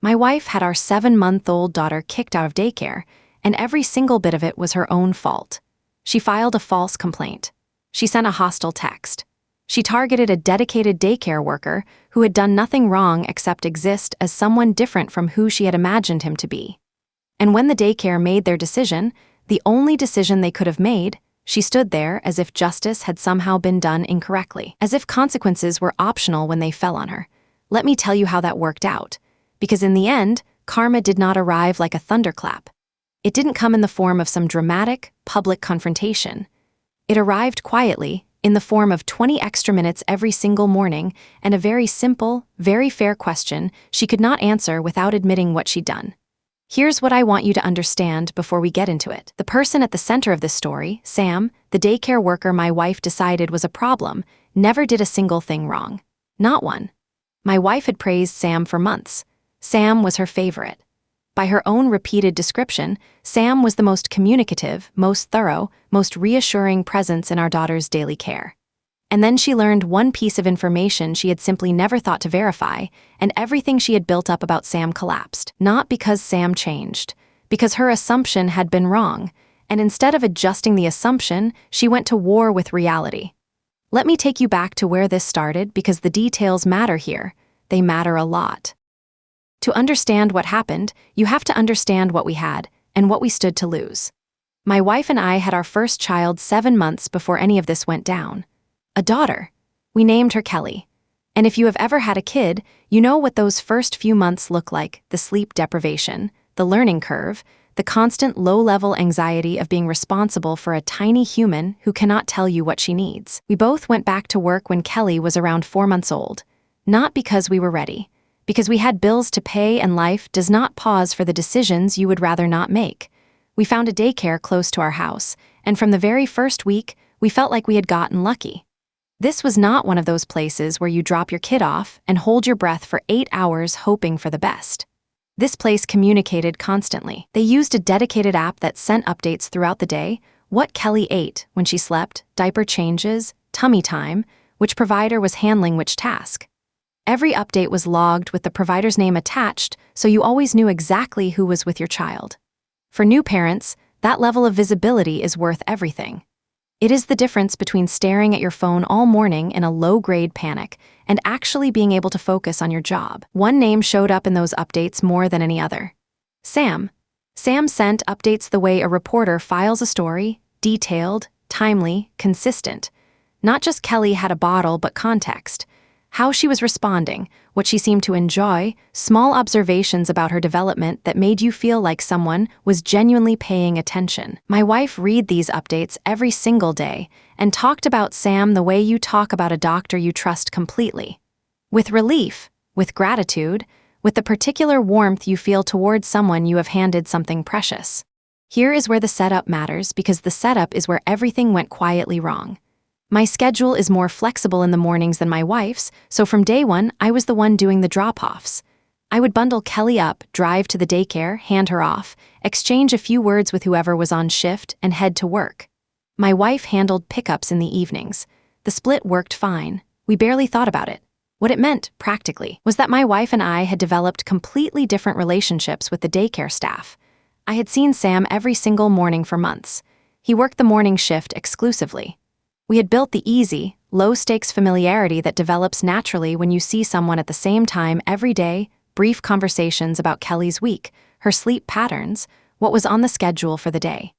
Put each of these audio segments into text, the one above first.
My wife had our 7-month-old daughter kicked out of daycare, and every single bit of it was her own fault. She filed a false complaint. She sent a hostile text. She targeted a dedicated daycare worker who had done nothing wrong except exist as someone different from who she had imagined him to be. And when the daycare made their decision, the only decision they could have made, she stood there as if justice had somehow been done incorrectly, as if consequences were optional when they fell on her. Let me tell you how that worked out. Because in the end, karma did not arrive like a thunderclap. It didn't come in the form of some dramatic, public confrontation. It arrived quietly, in the form of 20 extra minutes every single morning and a very simple, very fair question she could not answer without admitting what she'd done. Here's what I want you to understand before we get into it. The person at the center of this story, Sam, the daycare worker my wife decided was a problem, never did a single thing wrong. Not one. My wife had praised Sam for months. Sam was her favorite. By her own repeated description, Sam was the most communicative, most thorough, most reassuring presence in our daughter's daily care. And then she learned one piece of information she had simply never thought to verify, and everything she had built up about Sam collapsed. Not because Sam changed, because her assumption had been wrong, and instead of adjusting the assumption, she went to war with reality. Let me take you back to where this started because the details matter here. They matter a lot. To understand what happened, you have to understand what we had and what we stood to lose. My wife and I had our first child 7 months before any of this went down. A daughter. We named her Kelly. And if you have ever had a kid, you know what those first few months look like: the sleep deprivation, the learning curve, the constant low-level anxiety of being responsible for a tiny human who cannot tell you what she needs. We both went back to work when Kelly was around 4 months old. Not because we were ready. Because we had bills to pay and life does not pause for the decisions you would rather not make. We found a daycare close to our house, and from the very first week, we felt like we had gotten lucky. This was not one of those places where you drop your kid off and hold your breath for 8 hours hoping for the best. This place communicated constantly. They used a dedicated app that sent updates throughout the day: what Kelly ate, when she slept, diaper changes, tummy time, which provider was handling which task. Every update was logged with the provider's name attached, so you always knew exactly who was with your child. For new parents, that level of visibility is worth everything. It is the difference between staring at your phone all morning in a low-grade panic and actually being able to focus on your job. One name showed up in those updates more than any other: Sam. Sam sent updates the way a reporter files a story: detailed, timely, consistent. Not just Kelly had a bottle, but context. How she was responding, what she seemed to enjoy, small observations about her development that made you feel like someone was genuinely paying attention. My wife read these updates every single day and talked about Sam the way you talk about a doctor you trust completely. With relief, with gratitude, with the particular warmth you feel towards someone you have handed something precious. Here is where the setup matters, because the setup is where everything went quietly wrong. My schedule is more flexible in the mornings than my wife's, so from day one, I was the one doing the drop-offs. I would bundle Kelly up, drive to the daycare, hand her off, exchange a few words with whoever was on shift, and head to work. My wife handled pickups in the evenings. The split worked fine. We barely thought about it. What it meant, practically, was that my wife and I had developed completely different relationships with the daycare staff. I had seen Sam every single morning for months. He worked the morning shift exclusively. We had built the easy, low-stakes familiarity that develops naturally when you see someone at the same time every day: brief conversations about Kelly's week, her sleep patterns, what was on the schedule for the day.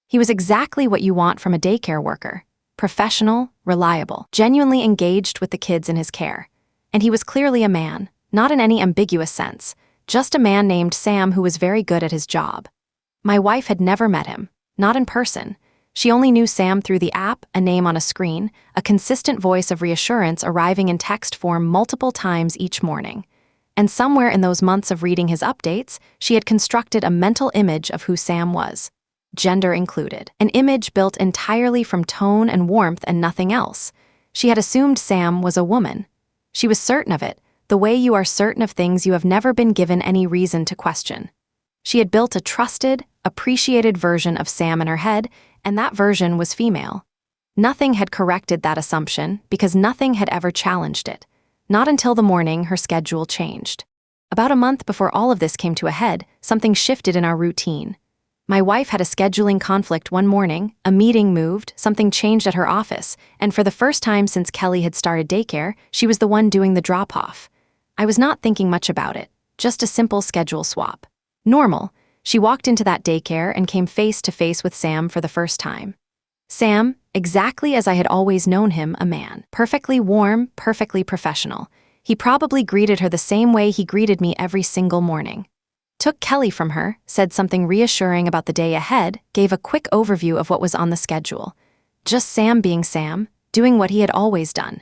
He was exactly what you want from a daycare worker: professional, reliable, genuinely engaged with the kids in his care. And he was clearly a man, not in any ambiguous sense, just a man named Sam who was very good at his job. My wife had never met him, not in person. She only knew Sam through the app, a name on a screen, a consistent voice of reassurance arriving in text form multiple times each morning. And somewhere in those months of reading his updates, she had constructed a mental image of who Sam was. Gender included. An image built entirely from tone and warmth and nothing else. She had assumed Sam was a woman. She was certain of it, the way you are certain of things you have never been given any reason to question. She had built a trusted, appreciated version of Sam in her head, and that version was female. Nothing had corrected that assumption because nothing had ever challenged it. Not until the morning her schedule changed. About a month before all of this came to a head, something shifted in our routine. My wife had a scheduling conflict one morning, a meeting moved, something changed at her office, and for the first time since Kelly had started daycare, she was the one doing the drop-off. I was not thinking much about it, just a simple schedule swap. Normal. She walked into that daycare and came face to face with Sam for the first time. Sam, exactly as I had always known him, a man. Perfectly warm, perfectly professional. He probably greeted her the same way he greeted me every single morning. Took Kelly from her, said something reassuring about the day ahead, gave a quick overview of what was on the schedule. Just Sam being Sam, doing what he had always done.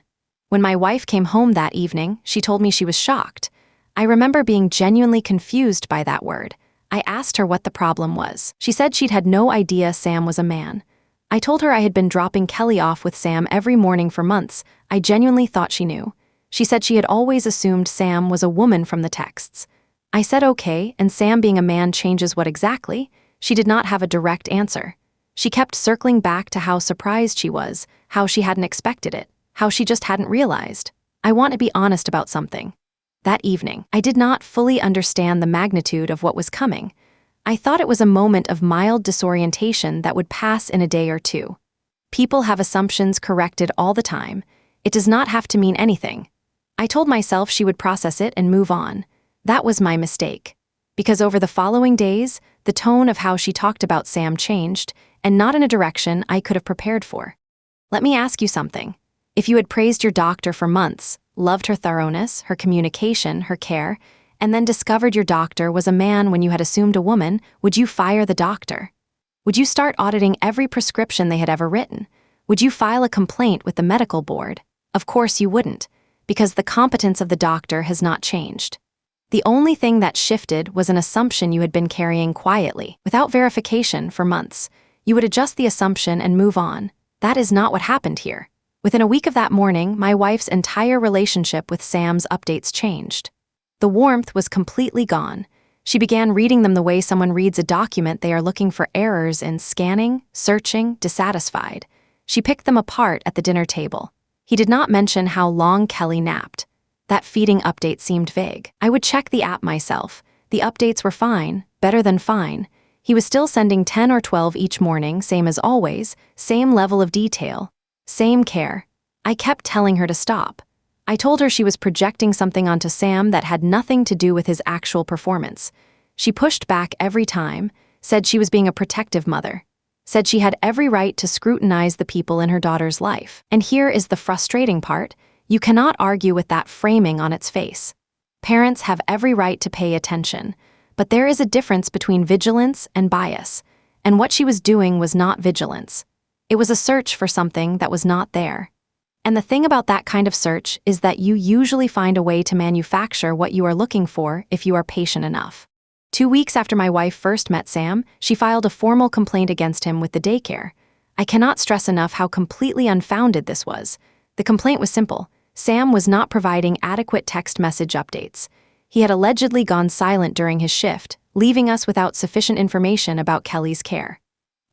When my wife came home that evening, she told me she was shocked. I remember being genuinely confused by that word. I asked her what the problem was. She said she'd had no idea Sam was a man. I told her I had been dropping Kelly off with Sam every morning for months. I genuinely thought she knew. She said she had always assumed Sam was a woman from the texts. I said okay, and Sam being a man changes what exactly? She did not have a direct answer. She kept circling back to how surprised she was, how she hadn't expected it, how she just hadn't realized. I want to be honest about something. That evening, I did not fully understand the magnitude of what was coming. I thought it was a moment of mild disorientation that would pass in a day or two. People have assumptions corrected all the time. It does not have to mean anything. I told myself she would process it and move on. That was my mistake. Because over the following days, the tone of how she talked about Sam changed, and not in a direction I could have prepared for. Let me ask you something. If you had praised your doctor for months, loved her thoroughness, her communication, her care, and then discovered your doctor was a man when you had assumed a woman, would you fire the doctor? Would you start auditing every prescription they had ever written? Would you file a complaint with the medical board? Of course you wouldn't, because the competence of the doctor has not changed. The only thing that shifted was an assumption you had been carrying quietly, without verification, for months. You would adjust the assumption and move on. That is not what happened here. Within a week of that morning, my wife's entire relationship with Sam's updates changed. The warmth was completely gone. She began reading them the way someone reads a document they are looking for errors in, scanning, searching, dissatisfied. She picked them apart at the dinner table. He did not mention how long Kelly napped. That feeding update seemed vague. I would check the app myself. The updates were fine, better than fine. He was still sending 10 or 12 each morning, same as always, same level of detail, same care. I kept telling her to stop. I told her she was projecting something onto Sam that had nothing to do with his actual performance. She pushed back every time, said she was being a protective mother, said she had every right to scrutinize the people in her daughter's life. And here is the frustrating part. You cannot argue with that framing on its face. Parents have every right to pay attention, but there is a difference between vigilance and bias, and what she was doing was not vigilance. It was a search for something that was not there. And the thing about that kind of search is that you usually find a way to manufacture what you are looking for if you are patient enough. 2 weeks after my wife first met Sam, she filed a formal complaint against him with the daycare. I cannot stress enough how completely unfounded this was. The complaint was simple. Sam was not providing adequate text message updates. He had allegedly gone silent during his shift, leaving us without sufficient information about Kelly's care.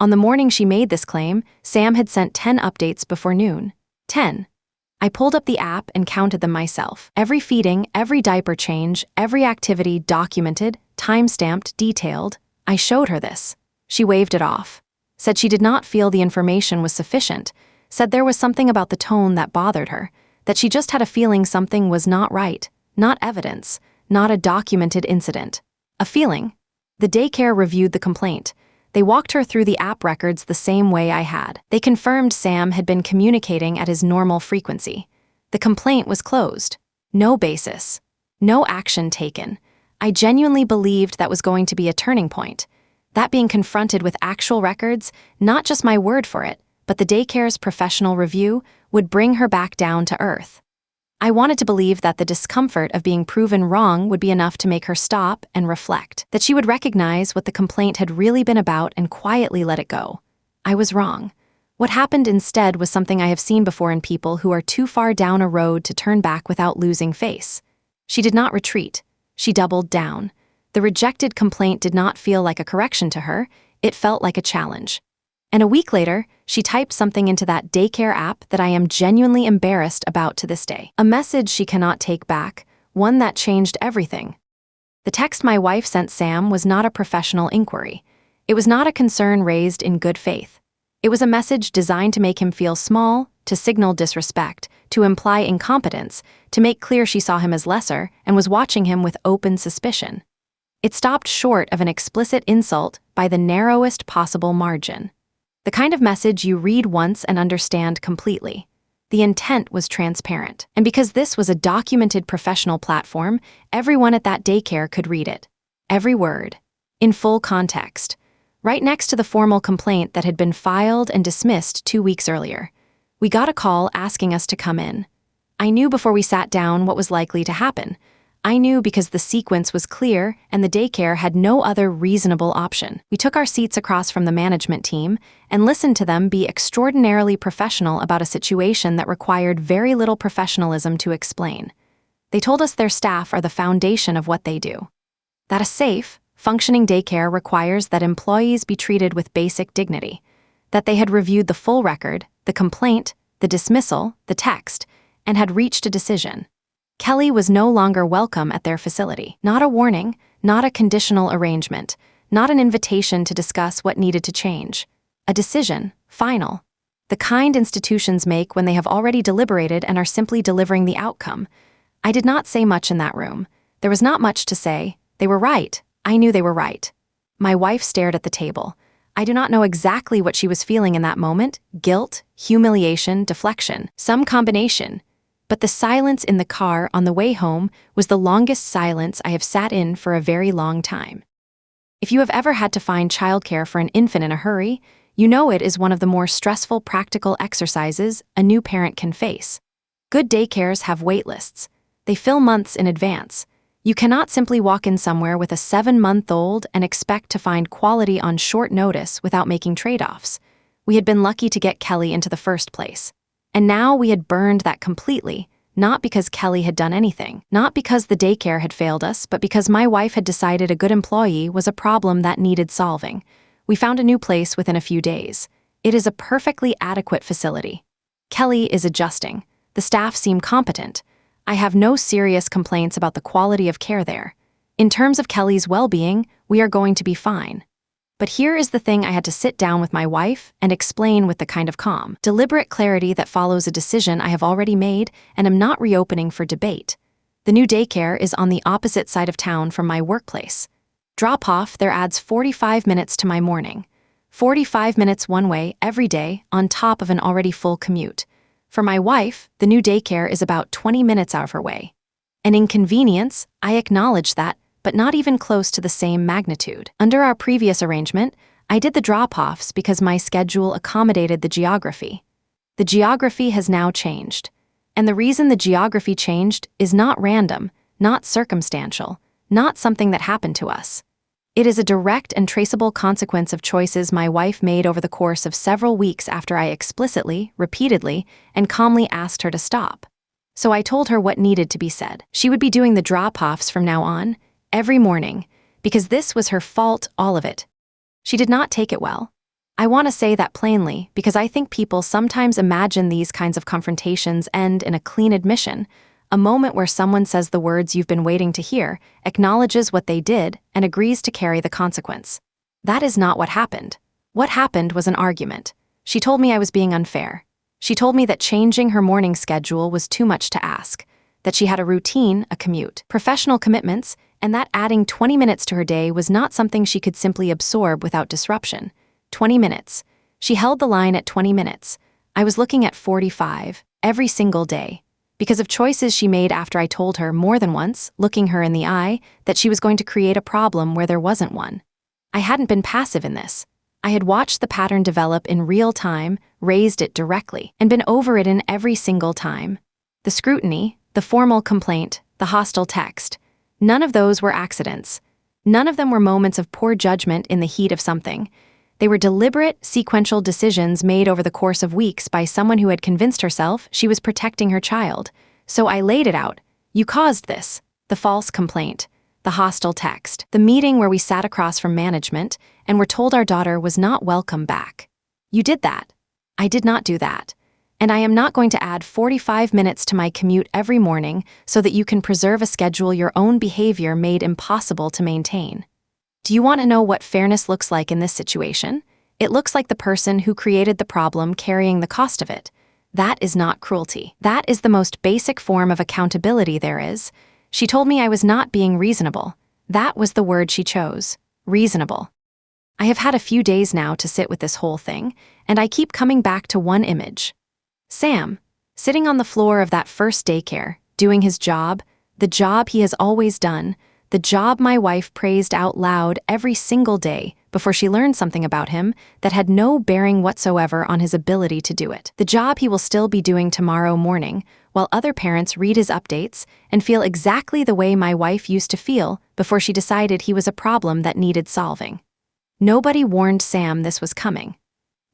On the morning she made this claim, Sam had sent 10 updates before noon. 10. I pulled up the app and counted them myself. Every feeding, every diaper change, every activity documented, time-stamped, detailed. I showed her this. She waved it off. Said she did not feel the information was sufficient. Said there was something about the tone that bothered her. That she just had a feeling something was not right, not evidence, not a documented incident. A feeling. The daycare reviewed the complaint. They walked her through the app records the same way I had. They confirmed Sam had been communicating at his normal frequency. The complaint was closed. No basis. No action taken. I genuinely believed that was going to be a turning point. That being confronted with actual records, not just my word for it, but the daycare's professional review, would bring her back down to earth. I wanted to believe that the discomfort of being proven wrong would be enough to make her stop and reflect, that she would recognize what the complaint had really been about and quietly let it go. I was wrong. What happened instead was something I have seen before in people who are too far down a road to turn back without losing face. She did not retreat. She doubled down. The rejected complaint did not feel like a correction to her. It felt like a challenge. And a week later, she typed something into that daycare app that I am genuinely embarrassed about to this day. A message she cannot take back, one that changed everything. The text my wife sent Sam was not a professional inquiry. It was not a concern raised in good faith. It was a message designed to make him feel small, to signal disrespect, to imply incompetence, to make clear she saw him as lesser and was watching him with open suspicion. It stopped short of an explicit insult by the narrowest possible margin. The kind of message you read once and understand completely. The intent was transparent, and because this was a documented professional platform, everyone at that daycare could read it. Every word. In full context. Right next to the formal complaint that had been filed and dismissed 2 weeks earlier. We got a call asking us to come in. I knew before we sat down what was likely to happen. I knew because the sequence was clear and the daycare had no other reasonable option. We took our seats across from the management team and listened to them be extraordinarily professional about a situation that required very little professionalism to explain. They told us their staff are the foundation of what they do. That a safe, functioning daycare requires that employees be treated with basic dignity. That they had reviewed the full record, the complaint, the dismissal, the text, and had reached a decision. Kelly was no longer welcome at their facility. Not a warning, not a conditional arrangement, not an invitation to discuss what needed to change. A decision, final. The kind institutions make when they have already deliberated and are simply delivering the outcome. I did not say much in that room. There was not much to say. They were right. I knew they were right. My wife stared at the table. I do not know exactly what she was feeling in that moment. Guilt, humiliation, deflection, some combination. But the silence in the car on the way home was the longest silence I have sat in for a very long time. If you have ever had to find childcare for an infant in a hurry, you know it is one of the more stressful practical exercises a new parent can face. Good daycares have wait lists. They fill months in advance. You cannot simply walk in somewhere with a 7-month-old and expect to find quality on short notice without making trade-offs. We had been lucky to get Kelly into the first place. And now we had burned that completely, not because Kelly had done anything, not because the daycare had failed us, but because my wife had decided a good employee was a problem that needed solving. We found a new place within a few days. It is a perfectly adequate facility. Kelly is adjusting. The staff seem competent. I have no serious complaints about the quality of care there. In terms of Kelly's well-being, we are going to be fine. But here is the thing I had to sit down with my wife and explain with the kind of calm, deliberate clarity that follows a decision I have already made and am not reopening for debate. The new daycare is on the opposite side of town from my workplace. Drop-off there adds 45 minutes to my morning. 45 minutes one way every day on top of an already full commute. For my wife, the new daycare is about 20 minutes out of her way. An inconvenience, I acknowledge that, but not even close to the same magnitude. Under our previous arrangement, I did the drop-offs because my schedule accommodated the geography. The geography has now changed. And the reason the geography changed is not random, not circumstantial, not something that happened to us. It is a direct and traceable consequence of choices my wife made over the course of several weeks after I explicitly, repeatedly, and calmly asked her to stop. So I told her what needed to be said. She would be doing the drop-offs from now on, every morning, because this was her fault, all of it. She did not take it well. I want to say that plainly because I think people sometimes imagine these kinds of confrontations end in a clean admission, a moment where someone says the words you've been waiting to hear, acknowledges what they did, and agrees to carry the consequence. That is not what happened. What happened was an argument. She told me I was being unfair. She told me that changing her morning schedule was too much to ask, that she had a routine, a commute, professional commitments, and that adding 20 minutes to her day was not something she could simply absorb without disruption. 20 minutes. She held the line at 20 minutes. I was looking at 45, every single day. Because of choices she made after I told her more than once, looking her in the eye, that she was going to create a problem where there wasn't one. I hadn't been passive in this. I had watched the pattern develop in real time, raised it directly, and been over it in every single time. The scrutiny, the formal complaint, the hostile text. None of those were accidents. None of them were moments of poor judgment in the heat of something. They were deliberate, sequential decisions made over the course of weeks by someone who had convinced herself she was protecting her child. So I laid it out. You caused this. The false complaint. The hostile text. The meeting where we sat across from management and were told our daughter was not welcome back. You did that. I did not do that. And I am not going to add 45 minutes to my commute every morning so that you can preserve a schedule your own behavior made impossible to maintain. Do you want to know what fairness looks like in this situation? It looks like the person who created the problem carrying the cost of it. That is not cruelty. That is the most basic form of accountability there is. She told me I was not being reasonable. That was the word she chose. Reasonable. I have had a few days now to sit with this whole thing, and I keep coming back to one image. Sam, sitting on the floor of that first daycare, doing his job, the job he has always done, the job my wife praised out loud every single day before she learned something about him that had no bearing whatsoever on his ability to do it. The job he will still be doing tomorrow morning, while other parents read his updates and feel exactly the way my wife used to feel before she decided he was a problem that needed solving. Nobody warned Sam this was coming.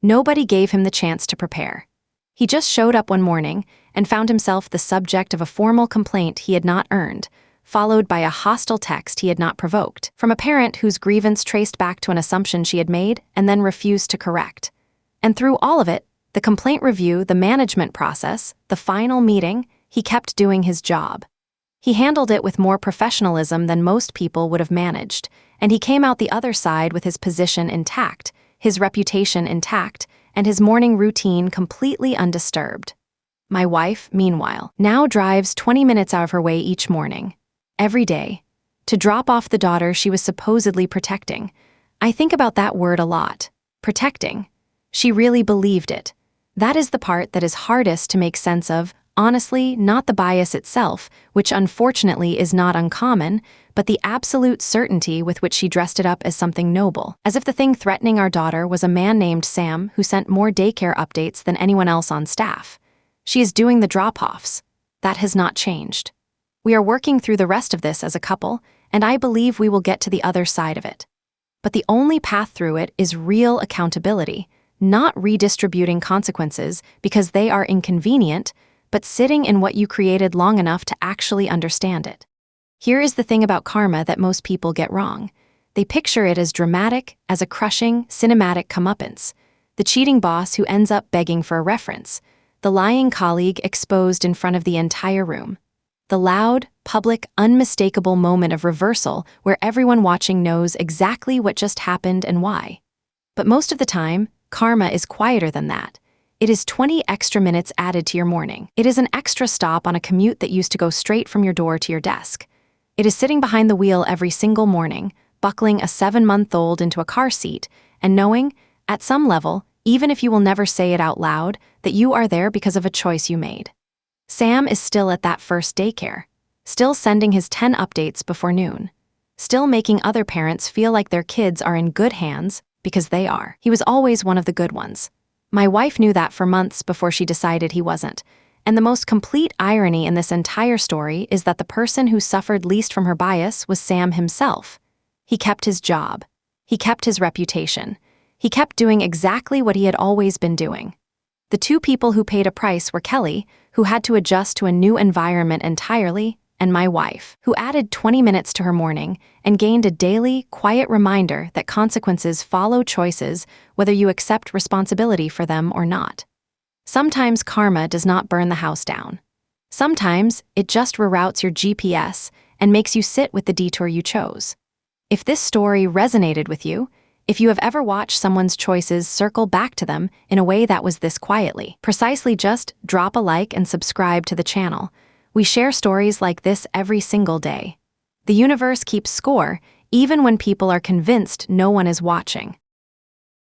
Nobody gave him the chance to prepare. He just showed up one morning and found himself the subject of a formal complaint he had not earned, followed by a hostile text he had not provoked, from a parent whose grievance traced back to an assumption she had made and then refused to correct. And through all of it, the complaint review, the management process, the final meeting, he kept doing his job. He handled it with more professionalism than most people would have managed, and he came out the other side with his position intact, his reputation intact, and his morning routine completely undisturbed. My wife, meanwhile, now drives 20 minutes out of her way each morning, every day, to drop off the daughter she was supposedly protecting. I think about that word a lot. Protecting. She really believed it. That is the part that is hardest to make sense of, honestly, not the bias itself, which unfortunately is not uncommon, but the absolute certainty with which she dressed it up as something noble, as if the thing threatening our daughter was a man named Sam who sent more daycare updates than anyone else on staff. She is doing the drop-offs. That has not changed. We are working through the rest of this as a couple, and I believe we will get to the other side of it. But the only path through it is real accountability, not redistributing consequences because they are inconvenient, but sitting in what you created long enough to actually understand it. Here is the thing about karma that most people get wrong. They picture it as dramatic, as a crushing, cinematic comeuppance. The cheating boss who ends up begging for a reference. The lying colleague exposed in front of the entire room. The loud, public, unmistakable moment of reversal where everyone watching knows exactly what just happened and why. But most of the time, karma is quieter than that. It is 20 extra minutes added to your morning. It is an extra stop on a commute that used to go straight from your door to your desk. It is sitting behind the wheel every single morning, buckling a 7-month-old into a car seat, and knowing, at some level, even if you will never say it out loud, that you are there because of a choice you made. Sam is still at that first daycare, still sending his 10 updates before noon, still making other parents feel like their kids are in good hands because they are. He was always one of the good ones. My wife knew that for months before she decided he wasn't. And the most complete irony in this entire story is that the person who suffered least from her bias was Sam himself. He kept his job. He kept his reputation. He kept doing exactly what he had always been doing. The two people who paid a price were Kelly, who had to adjust to a new environment entirely, and my wife, who added 20 minutes to her morning and gained a daily, quiet reminder that consequences follow choices whether you accept responsibility for them or not. Sometimes karma does not burn the house down. Sometimes it just reroutes your GPS and makes you sit with the detour you chose. If this story resonated with you, if you have ever watched someone's choices circle back to them in a way that was this quietly, precisely just drop a like and subscribe to the channel. We share stories like this every single day. The universe keeps score, even when people are convinced no one is watching.